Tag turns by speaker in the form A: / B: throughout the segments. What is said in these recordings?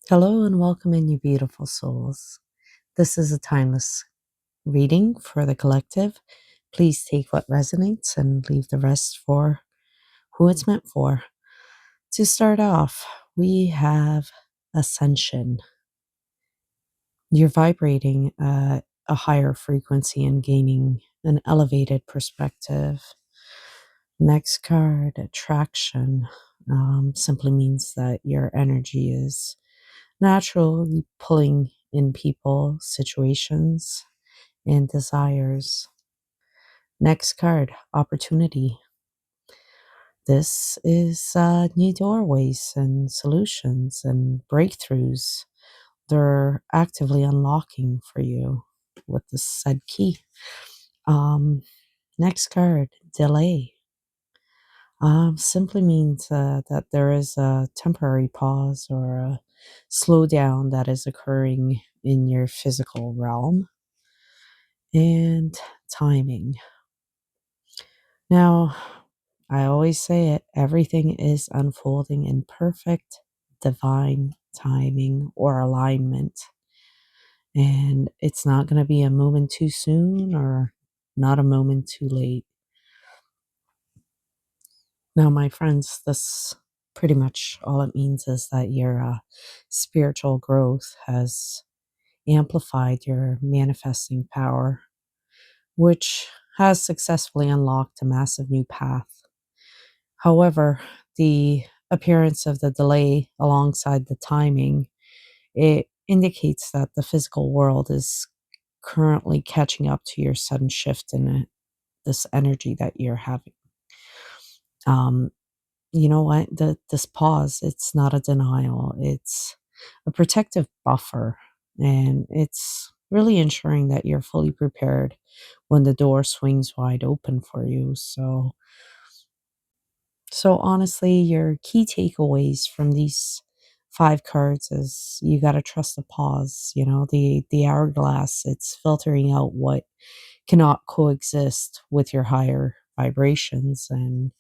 A: Hello and welcome in, you beautiful souls. This is a timeless reading for the collective. Please take what resonates and leave the rest for who it's meant for. To start off, we have ascension. You're vibrating at a higher frequency and gaining an elevated perspective. Next card, attraction, simply means that your energy is naturally pulling in people, situations, and desires. Next card, opportunity. This is new doorways and solutions and breakthroughs. They're actively unlocking for you with this said key. Um, Next card, delay. Simply means that there is a temporary pause or a slowdown that is occurring in your physical realm. And timing. Now, I always say it, everything is unfolding in perfect divine timing or alignment. And it's not going to be a moment too soon or not a moment too late. Now, my friends, this pretty much all it means is that your spiritual growth has amplified your manifesting power, which has successfully unlocked a massive new path. However, the appearance of the delay alongside the timing, it indicates that the physical world is currently catching up to your sudden shift in this energy that you're having. Um, you know what? This pause, it's not a denial. It's a protective buffer, and it's really ensuring that you're fully prepared when the door swings wide open for you. So honestly, your key takeaways from these five cards is you got to trust the pause. The hourglass, it's filtering out what cannot coexist with your higher vibrations, and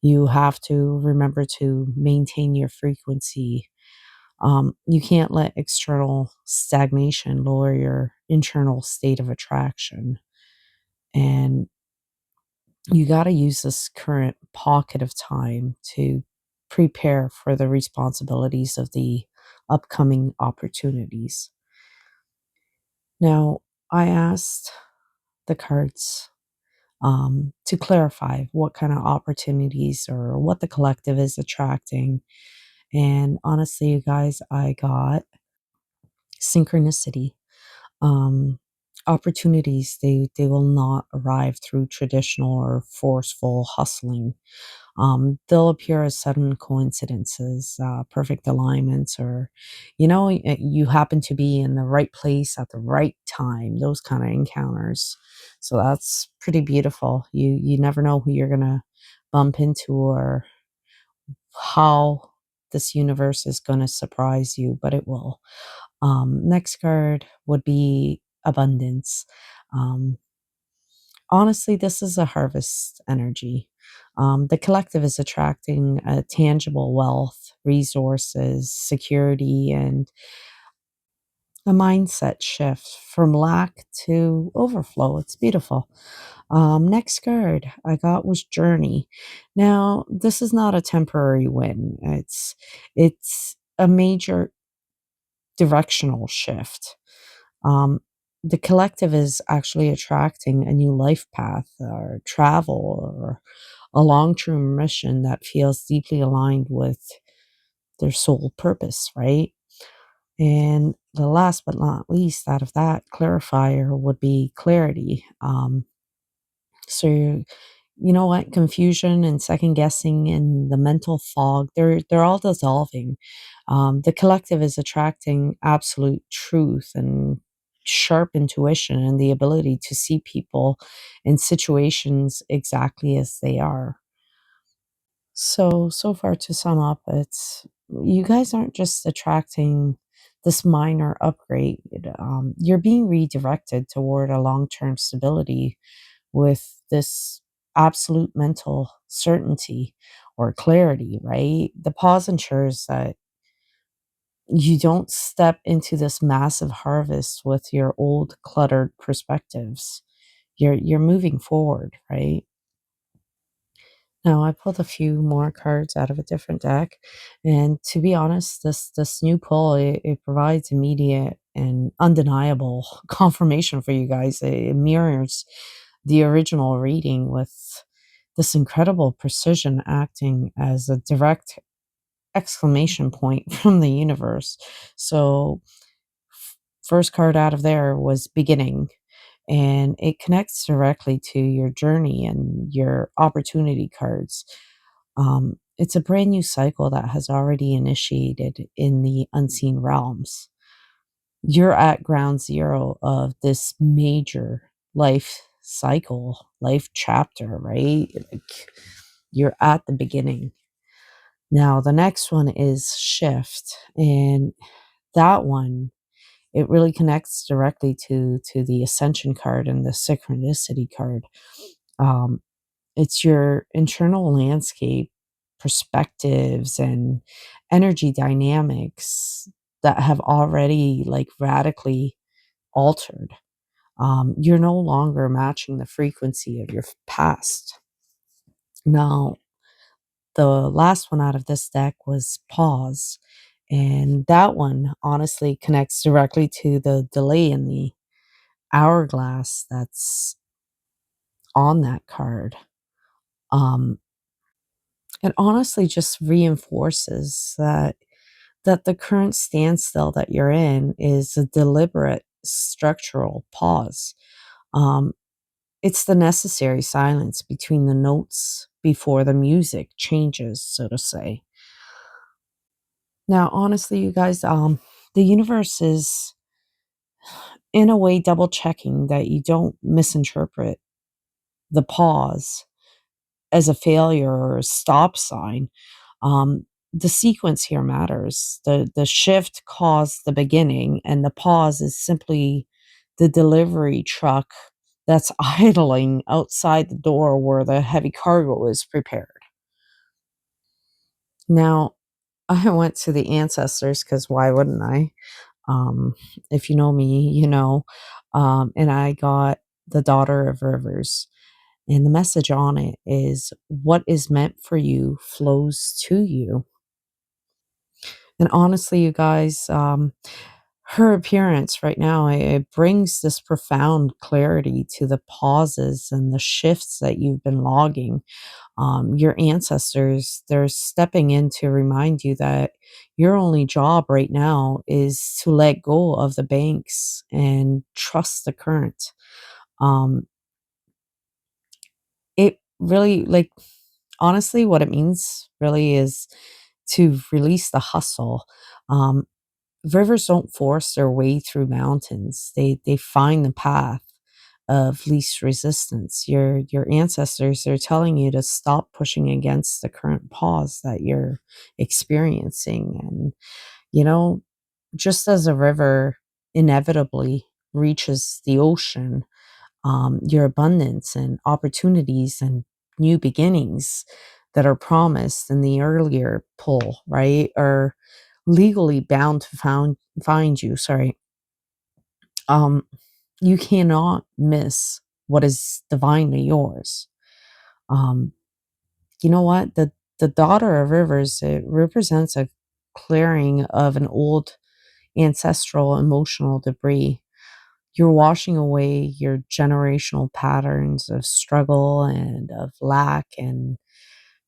A: you have to remember to maintain your frequency. You can't let external stagnation lower your internal state of attraction. And you got to use this current pocket of time to prepare for the responsibilities of the upcoming opportunities. Now, I asked the cards to clarify what kind of opportunities or what the collective is attracting. And honestly, you guys, I got synchronicity. Um, Opportunities, they will not arrive through traditional or forceful hustling. They'll appear as sudden coincidences, perfect alignments, or, you happen to be in the right place at the right time, those kind of encounters. So that's pretty beautiful. You never know who you're going to bump into or how this universe is going to surprise you, but it will. Next card would be abundance. Um, Honestly, this is a harvest energy. The collective is attracting tangible wealth, resources, security, and a mindset shift from lack to overflow. It's beautiful. Next card I got was journey. Now, this is not a temporary win. It's a major directional shift. Um, the collective is actually attracting a new life path or travel or a long term mission that feels deeply aligned with their soul purpose, right? And the last but not least, out of that clarifier would be clarity. So you know what? Confusion and second guessing and the mental fog, they're all dissolving. The collective is attracting absolute truth and sharp intuition and the ability to see people and situations exactly as they are. So far to sum up, it's you guys aren't just attracting this minor upgrade. You're being redirected toward a long-term stability with this absolute mental certainty or clarity, right? The pause ensures that You don't step into this massive harvest with your old cluttered perspectives. You're moving forward, right? Now, I pulled a few more cards out of a different deck, and to be honest, this new pull, it provides immediate and undeniable confirmation for you guys. It mirrors the original reading with this incredible precision, acting as a direct exclamation point from the universe. So, first card out of there was beginning, and it connects directly to your journey and your opportunity cards. It's a brand new cycle that has already initiated in the unseen realms. You're at ground zero of this major life cycle, life chapter, right? Like, you're at the beginning. Now, the next one is shift, and that one, it really connects directly to the ascension card and the synchronicity card. Um, it's your internal landscape, perspectives, and energy dynamics that have already like radically altered. You're no longer matching the frequency of your past. Now, the last one out of this deck was pause. And that one honestly connects directly to the delay in the hourglass that's on that card. Um, it honestly just reinforces that the current standstill that you're in is a deliberate structural pause. Um, it's the necessary silence between the notes before the music changes, so to say. Now, honestly, you guys, the universe is in a way double checking that you don't misinterpret the pause as a failure or a stop sign. The sequence here matters. The shift caused the beginning, and the pause is simply the delivery truck that's idling outside the door where the heavy cargo is prepared. Now, I went to the ancestors because why wouldn't I? Um, if you know me, you know. And I got the Daughter of Rivers. And the message on it is what is meant for you flows to you. And honestly, you guys, her appearance right now, it brings this profound clarity to the pauses and the shifts that you've been logging. Your ancestors, they're stepping in to remind you that your only job right now is to let go of the banks and trust the current. Um, it really, like, honestly, what it means really is to release the hustle. Um, Rivers don't force their way through mountains. They find the path of least resistance. Your ancestors are telling you to stop pushing against the current pause that you're experiencing. And you know, just as a river inevitably reaches the ocean, your abundance and opportunities and new beginnings that are promised in the earlier pull, right, are legally bound to find you. Sorry. Um, you cannot miss what is divinely yours. Um, you know what? The Daughter of Rivers, it represents a clearing of an old ancestral emotional debris. You're washing away your generational patterns of struggle and of lack and,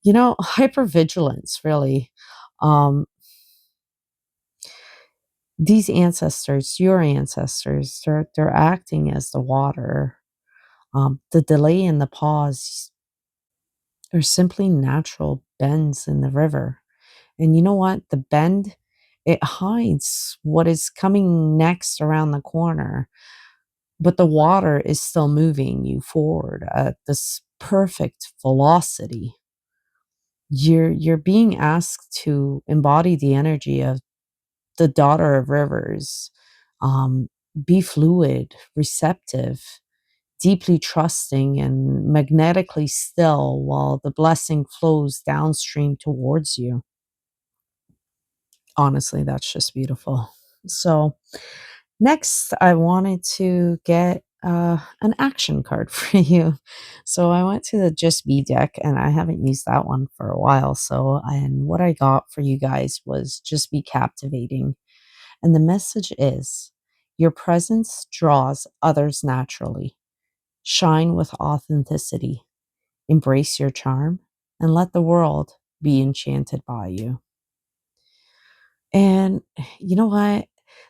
A: hypervigilance, really. Um, these ancestors, your ancestors, they're acting as the water. The delay and the pause are simply natural bends in the river. And you know what? The bend, it hides what is coming next around the corner, but the water is still moving you forward at this perfect velocity. You're being asked to embody the energy of the Daughter of Rivers. Um, be fluid, receptive, deeply trusting, and magnetically still while the blessing flows downstream towards you. Honestly, that's just beautiful. So, next, I wanted to get an action card for you. So, I went to the Just Be deck and I haven't used that one for a while. So, and what I got for you guys was Just Be Captivating. And the message is your presence draws others naturally. Shine with authenticity, embrace your charm, and let the world be enchanted by you. And you know what?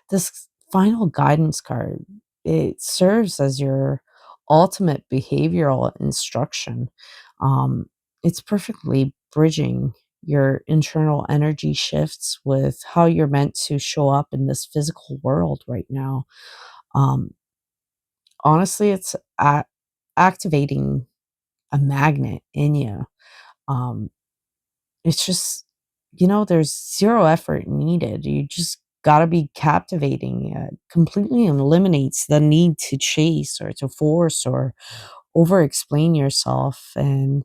A: This final guidance card, it serves as your ultimate behavioral instruction. Um, it's perfectly bridging your internal energy shifts with how you're meant to show up in this physical world right now. Um, Honestly, it's activating a magnet in you. Um, it's just, there's 0 effort needed. You just gotta be captivating. Completely eliminates the need to chase or to force or over explain yourself, and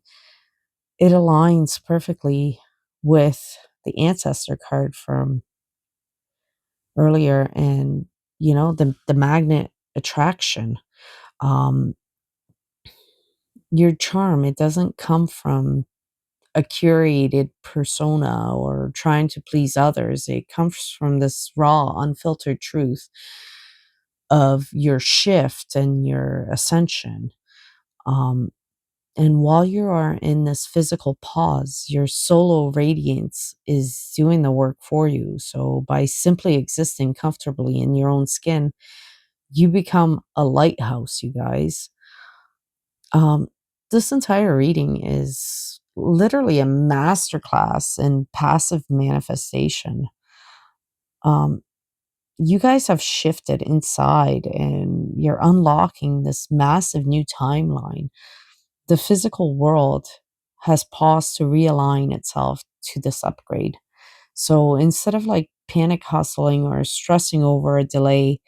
A: it aligns perfectly with the ancestor card from earlier and, the magnet attraction. Um, your charm, it doesn't come from a curated persona or trying to please others. It comes from this raw, unfiltered truth of your shift and your ascension. Um, and while you are in this physical pause, your solo radiance is doing the work for you. So, by simply existing comfortably in your own skin, you become a lighthouse, you guys. Um, this entire reading is literally a masterclass in passive manifestation. Um, you guys have shifted inside and you're unlocking this massive new timeline. The physical world has paused to realign itself to this upgrade. So instead of like panic hustling or stressing over a delay,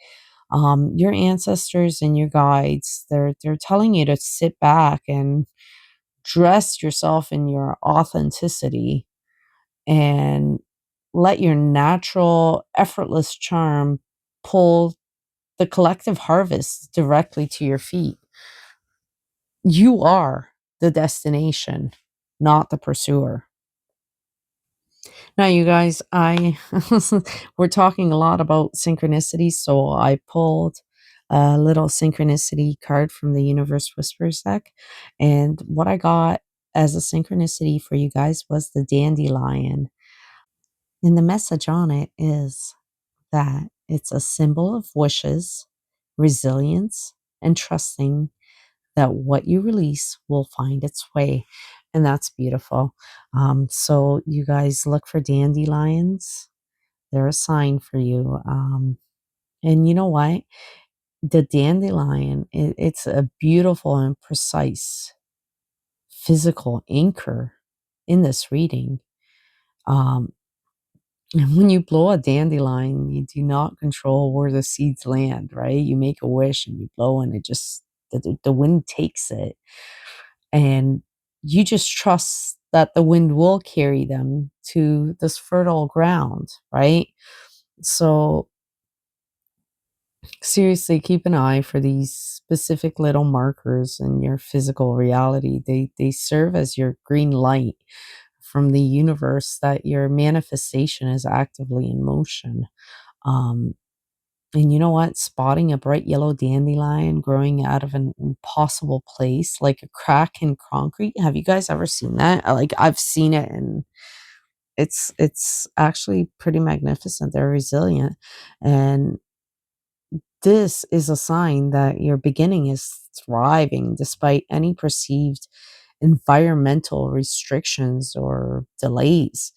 A: your ancestors and your guides, they're telling you to sit back and dress yourself in your authenticity and let your natural, effortless charm pull the collective harvest directly to your feet. You are the destination, not the pursuer. Now, you guys, I we're talking a lot about synchronicities, so I pulled a little synchronicity card from the Universe Whispers deck, and what I got as a synchronicity for you guys was the dandelion. And the message on it is that it's a symbol of wishes, resilience, and trusting that what you release will find its way. And that's beautiful. So, you guys look for dandelions. They're a sign for you. And you know what? The dandelion, it's a beautiful and precise physical anchor in this reading. Um, and when you blow a dandelion, you do not control where the seeds land, right? You make a wish and you blow, and it just, the wind takes it. And you just trust that the wind will carry them to this fertile ground, right? So, seriously, keep an eye for these specific little markers in your physical reality. They serve as your green light from the universe that your manifestation is actively in motion. Um, and you know what? Spotting a bright yellow dandelion growing out of an impossible place, like a crack in concrete. Have you guys ever seen that? Like, I've seen it, and it's actually pretty magnificent. They're resilient, and this is a sign that your beginning is thriving despite any perceived environmental restrictions or delays.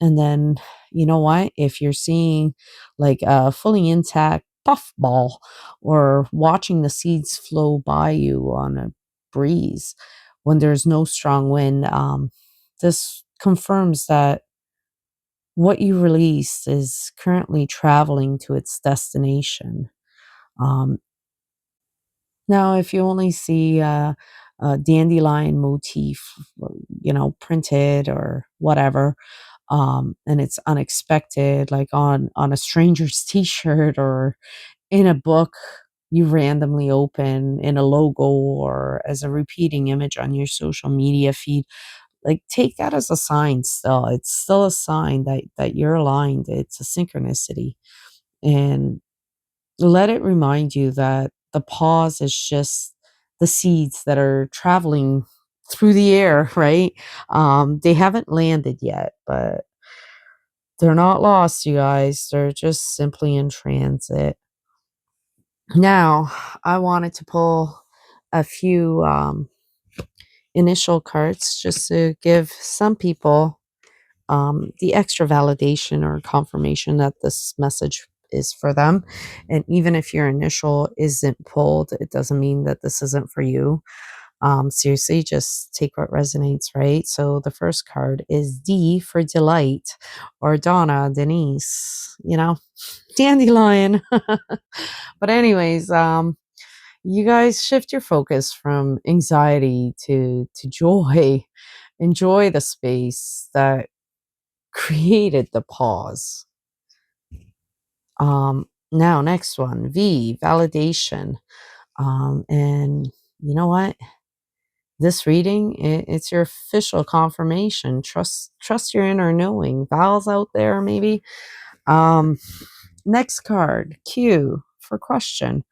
A: And then, you know what? If you're seeing like a fully intact puffball or watching the seeds flow by you on a breeze when there's no strong wind, this confirms that what you release is currently traveling to its destination. Um, Now, if you only see a dandelion motif, printed or whatever, and it's unexpected, like on a stranger's t-shirt or in a book you randomly open, in a logo, or as a repeating image on your social media feed. Like, take that as a sign still. It's still a sign that you're aligned. It's a synchronicity. And let it remind you that the pause is just the seeds that are traveling through the air, right? They haven't landed yet, but they're not lost, you guys. They're just simply in transit. Now, I wanted to pull a few initial cards just to give some people the extra validation or confirmation that this message is for them. And even if your initial isn't pulled, it doesn't mean that this isn't for you. Seriously, just take what resonates, right? So the first card is D for delight, or Donna, Denise, dandelion. But anyways, you guys shift your focus from anxiety to joy. Enjoy the space that created the pause. Now next one, V, validation. And you know what? This reading, it's your official confirmation. Trust your inner knowing. Vowels out there, maybe. Um, Next card, Q for question.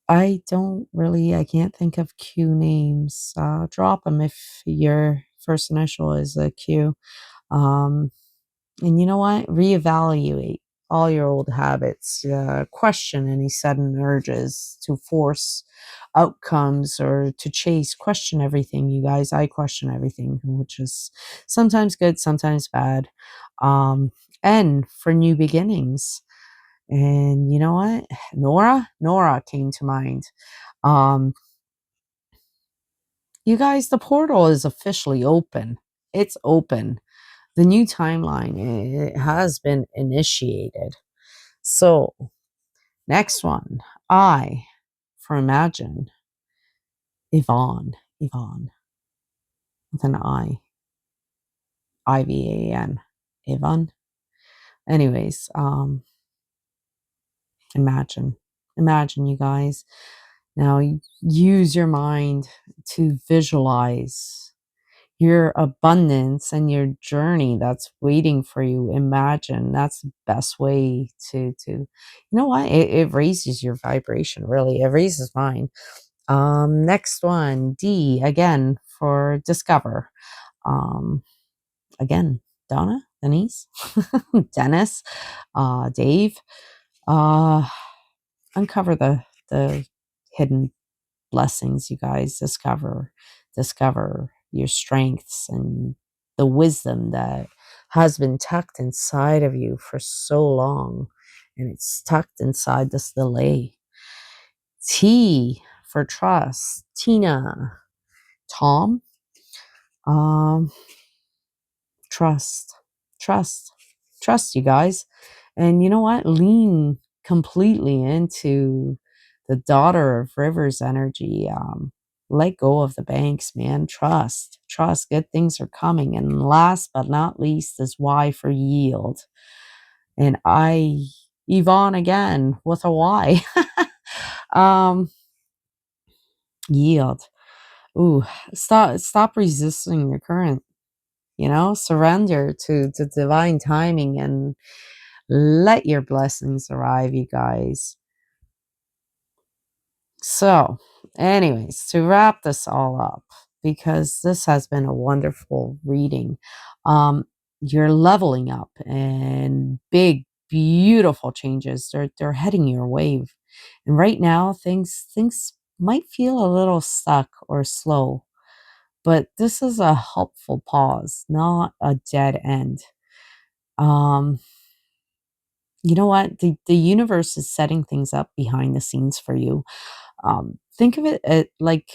A: I can't think of Q names. Drop them if your first initial is a Q. Um, And you know what? Reevaluate all your old habits. Question any sudden urges to force outcomes or to chase. Question everything, you guys. I question everything, which is sometimes good, sometimes bad. N for new beginnings. And you know what? Nora came to mind. Um, you guys, the portal is officially open. It's open. The new timeline, it has been initiated. So, next one, I for imagine, Yvonne with an Ivan, Yvonne. Anyways, imagine, imagine, you guys. Now use your mind to visualize your abundance and your journey that's waiting for you. Imagine. That's the best way to what, it raises your vibration, really. It raises mine. Next one, D again for discover. um Again, Donna, Denise, Dennis, Dave. uh Uncover the hidden blessings, you guys. Discover your strengths and the wisdom that has been tucked inside of you for so long, and it's tucked inside this delay. T for trust, Tina. Tom. um trust, trust, trust, you guys. And you know what? Lean completely into the daughter of rivers energy. Let go of the banks, man. Trust. Good things are coming. And last but not least is Y for yield. And Yvonne again with a Y. um, Yield. Ooh, stop resisting your current. Surrender to divine timing and let your blessings arrive, you guys. So, anyways, to wrap this all up, because this has been a wonderful reading, um, you're leveling up, and big, beautiful changes. They're heading your way, and right now things might feel a little stuck or slow, but this is a helpful pause, not a dead end. Um, you know what? The universe is setting things up behind the scenes for you. Think of it like,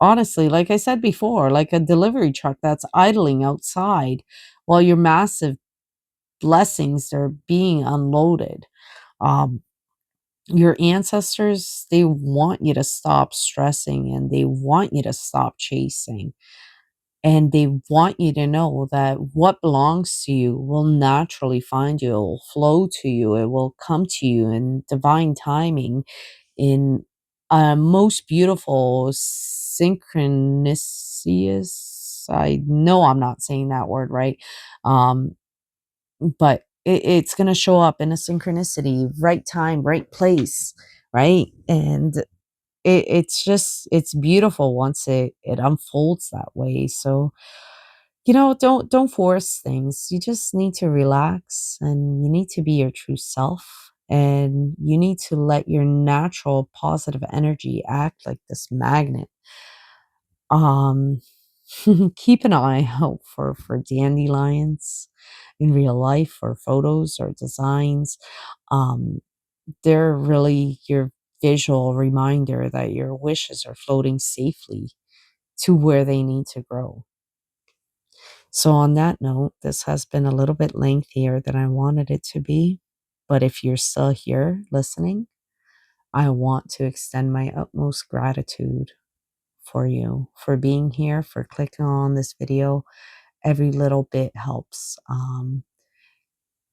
A: honestly, like I said before, like a delivery truck that's idling outside while your massive blessings are being unloaded. Um, your ancestors, they want you to stop stressing, and they want you to stop chasing. And they want you to know that what belongs to you will naturally find you, it will flow to you, it will come to you in divine timing, in most beautiful synchronicities. I know I'm not saying that word right, um, but it's going to show up in a synchronicity, right time, right place, right? And it's just it's beautiful once it unfolds that way. So don't force things. You just need to relax, and you need to be your true self, and you need to let your natural positive energy act like this magnet. Um keep an eye out for dandelions in real life, or photos or designs. Um they're really your visual reminder that your wishes are floating safely to where they need to grow. So, on that note, this has been a little bit lengthier than I wanted it to be. But if you're still here listening, I want to extend my utmost gratitude for you, for being here, for clicking on this video. Every little bit helps.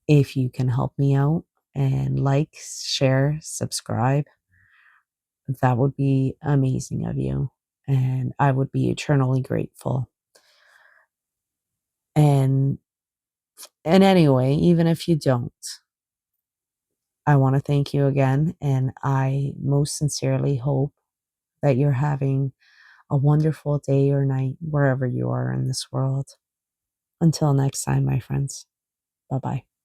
A: If you can help me out and like, share, subscribe, that would be amazing of you. And I would be eternally grateful. And anyway, even if you don't, I want to thank you again, and I most sincerely hope that you're having a wonderful day or night wherever you are in this world. Until next time, my friends. Bye bye.